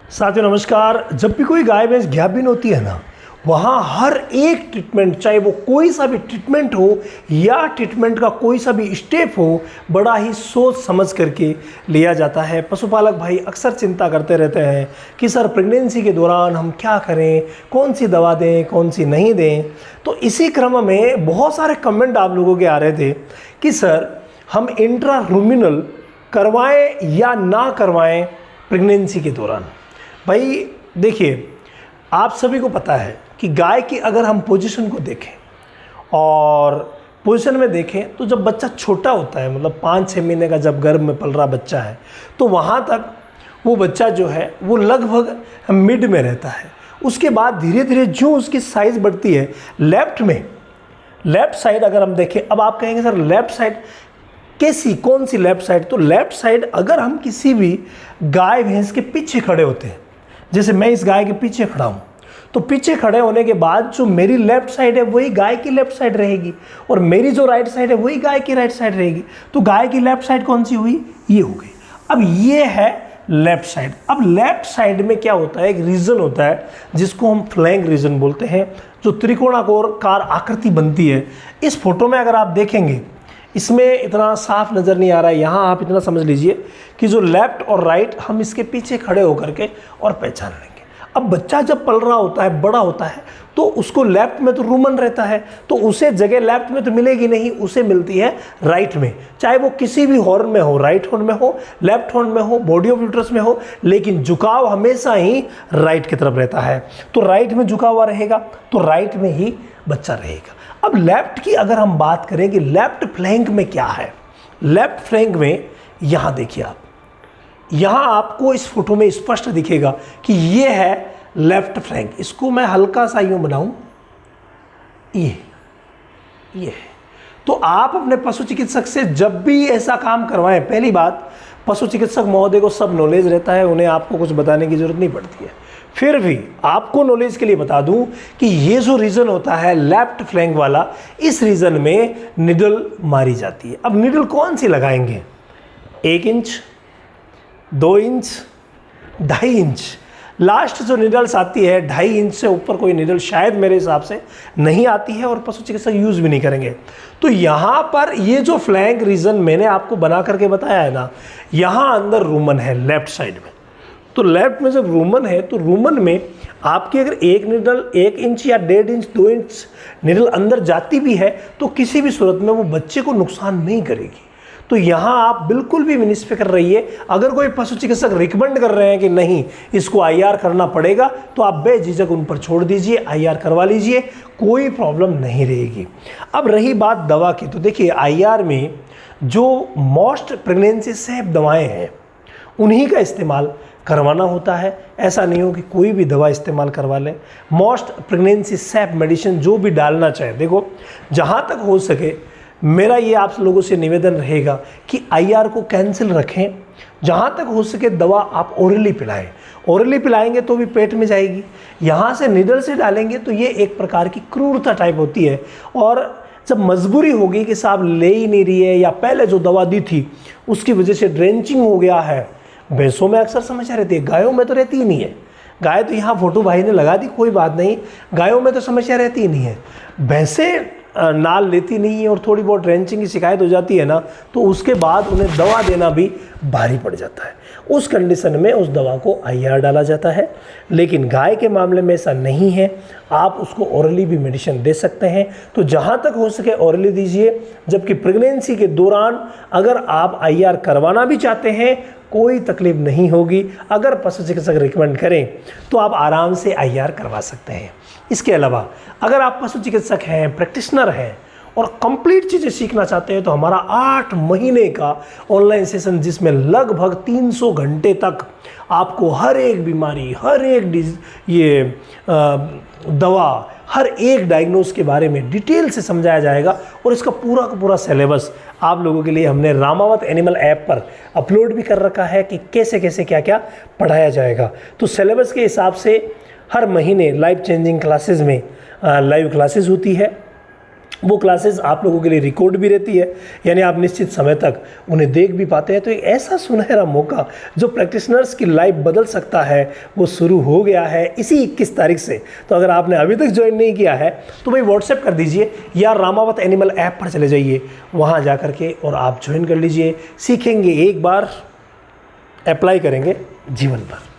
साथियों नमस्कार। जब भी कोई गाय भैंस गाभिन होती है ना, वहाँ हर एक ट्रीटमेंट, चाहे वो कोई सा भी ट्रीटमेंट हो या ट्रीटमेंट का कोई सा भी स्टेप हो, बड़ा ही सोच समझ करके लिया जाता है। पशुपालक भाई अक्सर चिंता करते रहते हैं कि सर प्रेगनेंसी के दौरान हम क्या करें, कौन सी दवा दें, कौन सी नहीं दें। तो इसी क्रम में बहुत सारे कमेंट आप लोगों के आ रहे थे कि सर हम इंट्रारूमिनल करवाएं या ना करवाएं प्रेगनेंसी के दौरान। भाई देखिए, आप सभी को पता है कि गाय की अगर हम पोजीशन को देखें और पोजीशन में देखें तो जब बच्चा छोटा होता है, मतलब 5-6 महीने का जब गर्भ में पल रहा बच्चा है, तो वहाँ तक वो बच्चा जो है वो लगभग मिड में रहता है। उसके बाद धीरे धीरे जो उसकी साइज़ बढ़ती है लेफ़्ट साइड अगर हम देखें, अब आप कहेंगे सर लेफ़्ट साइड कैसी, कौन सी लेफ़्ट साइड? तो लेफ़्ट साइड अगर हम किसी भी गाय भैंस के पीछे खड़े होते हैं, जैसे मैं इस गाय के पीछे खड़ा हूँ, तो पीछे खड़े होने के बाद जो मेरी लेफ़्ट साइड है वही गाय की लेफ़्ट साइड रहेगी और मेरी जो राइट साइड है वही गाय की राइट साइड रहेगी। तो गाय की लेफ़्ट साइड कौन सी हुई? ये हो गई। अब ये है लेफ़्ट साइड। अब लेफ़्ट साइड में क्या होता है, एक रीजन होता है जिसको हम फ्लैंक रीजन बोलते हैं, जो त्रिकोणाकार आकृति बनती है। इस फोटो में अगर आप देखेंगे, इसमें इतना साफ नज़र नहीं आ रहा है, यहाँ आप इतना समझ लीजिए कि जो लेफ़्ट और राइट हम इसके पीछे खड़े होकर के और पहचान लेंगे। अब बच्चा जब पल रहा होता है, बड़ा होता है, तो उसको लेफ़्ट में तो रूमन रहता है, तो उसे जगह लेफ़्ट में तो मिलेगी नहीं, उसे मिलती है राइट में। चाहे वो किसी भी हॉर्न में हो, राइट हॉर्न में हो, लेफ़्ट हॉर्न में हो, बॉडी ऑफ यूट्रस में हो, लेकिन झुकाव हमेशा ही राइट की तरफ रहता है। तो राइट में झुका हुआ रहेगा, तो राइट में ही बच्चा रहेगा। अब लेफ़्ट की अगर हम बात करें कि लेफ़्ट फ्लैंक में क्या है, लेफ़्ट फ्लैंक में यहाँ देखिए आप, यहाँ आपको इस फोटो में स्पष्ट दिखेगा कि ये है लेफ़्ट फ्लैंक। इसको मैं हल्का सा यूँ बनाऊँ, ये है। तो आप अपने पशु चिकित्सक से जब भी ऐसा काम करवाएं, पहली बात, पशु चिकित्सक महोदय को सब नॉलेज रहता है, उन्हें आपको कुछ बताने की ज़रूरत नहीं पड़ती है। फिर भी आपको नॉलेज के लिए बता दूं कि ये जो रीजन होता है लेफ़्ट फ्लैंक वाला, इस रीजन में निडल मारी जाती है। अब निडल कौन सी लगाएंगे? 1 इंच, 2 इंच, 2.5 इंच। लास्ट जो निडल्स आती है 2.5 इंच से ऊपर कोई निडल शायद मेरे हिसाब से नहीं आती है और पशु चिकित्सक यूज़ भी नहीं करेंगे। तो यहाँ पर ये जो फ्लैंक रीजन मैंने आपको बना करके बताया है ना, यहाँ अंदर रूमन है लेफ़्ट साइड में। तो लेफ़्ट में जब रूमन है तो रूमन में आपकी अगर एक निडल 1 इंच या 1.5 इंच 2 इंच निडल अंदर जाती भी है तो किसी भी सूरत में वो बच्चे को नुकसान नहीं करेगी। तो यहाँ आप बिल्कुल भी निष्फिक्र रहिए। अगर कोई पशु चिकित्सक रिकमेंड कर रहे हैं कि नहीं इसको IR करना पड़ेगा, तो आप बेझिझक उन पर छोड़ दीजिए, IR करवा लीजिए, कोई प्रॉब्लम नहीं रहेगी। अब रही बात दवा की, तो देखिए IR में जो मोस्ट प्रेगनेंसी सेफ दवाएँ हैं उन्हीं का इस्तेमाल करवाना होता है। ऐसा नहीं हो कि कोई भी दवा इस्तेमाल करवा लें। मोस्ट प्रेगनेंसी सेफ मेडिसिन जो भी डालना चाहे, देखो जहाँ तक हो सके मेरा ये आप लोगों से निवेदन रहेगा कि IR को कैंसिल रखें। जहाँ तक हो सके दवा आप ओरली पिलाएं। ओरली पिलाएंगे तो भी पेट में जाएगी, यहाँ से निडल से डालेंगे तो ये एक प्रकार की क्रूरता टाइप होती है। और जब मजबूरी होगी कि साहब ले ही नहीं रही है या पहले जो दवा दी थी उसकी वजह से ड्रेंचिंग हो गया है, भैंसों में अक्सर समस्या रहती है, गायों में तो रहती ही नहीं है। गाय तो यहाँ फोटो भाई ने लगा दी, कोई बात नहीं, गायों में तो समस्या रहती ही नहीं है। भैंसें नाल लेती नहीं है और थोड़ी बहुत ड्रेंचिंग की शिकायत हो जाती है ना, तो उसके बाद उन्हें दवा देना भी भारी पड़ जाता है। उस कंडीशन में उस दवा को IR डाला जाता है। लेकिन गाय के मामले में ऐसा नहीं है, आप उसको ओरली भी मेडिसिन दे सकते हैं। तो जहाँ तक हो सके ओरली दीजिए। जबकि प्रेगनेंसी के दौरान अगर आप IR करवाना भी चाहते हैं कोई तकलीफ नहीं होगी। अगर पशु चिकित्सक रिकमेंड करें तो आप आराम से IR करवा सकते हैं। इसके अलावा अगर आप पशु चिकित्सक हैं, प्रैक्टिशनर हैं और कंप्लीट चीज़ें सीखना चाहते हैं तो हमारा 8 महीने का ऑनलाइन सेशन, जिसमें लगभग 300 घंटे तक आपको हर एक बीमारी, हर एक दवा, हर एक डायग्नोस के बारे में डिटेल से समझाया जाएगा। और इसका पूरा का पूरा सिलेबस आप लोगों के लिए हमने रामावत एनिमल ऐप पर अपलोड भी कर रखा है कि कैसे कैसे क्या क्या पढ़ाया जाएगा। तो सिलेबस के हिसाब से हर महीने लाइफ चेंजिंग क्लासेस में लाइव क्लासेस होती है वो क्लासेस आप लोगों के लिए रिकॉर्ड भी रहती है, यानी आप निश्चित समय तक उन्हें देख भी पाते हैं। तो एक ऐसा सुनहरा मौका जो प्रैक्टिशनर्स की लाइफ बदल सकता है वो शुरू हो गया है इसी 21 तारीख से। तो अगर आपने अभी तक ज्वाइन नहीं किया है तो भाई व्हाट्सएप कर दीजिए या रामावत एनिमल ऐप पर चले जाइए, वहाँ जा कर के और आप ज्वाइन कर लीजिए। सीखेंगे एक बार, अप्लाई करेंगे जीवन भर।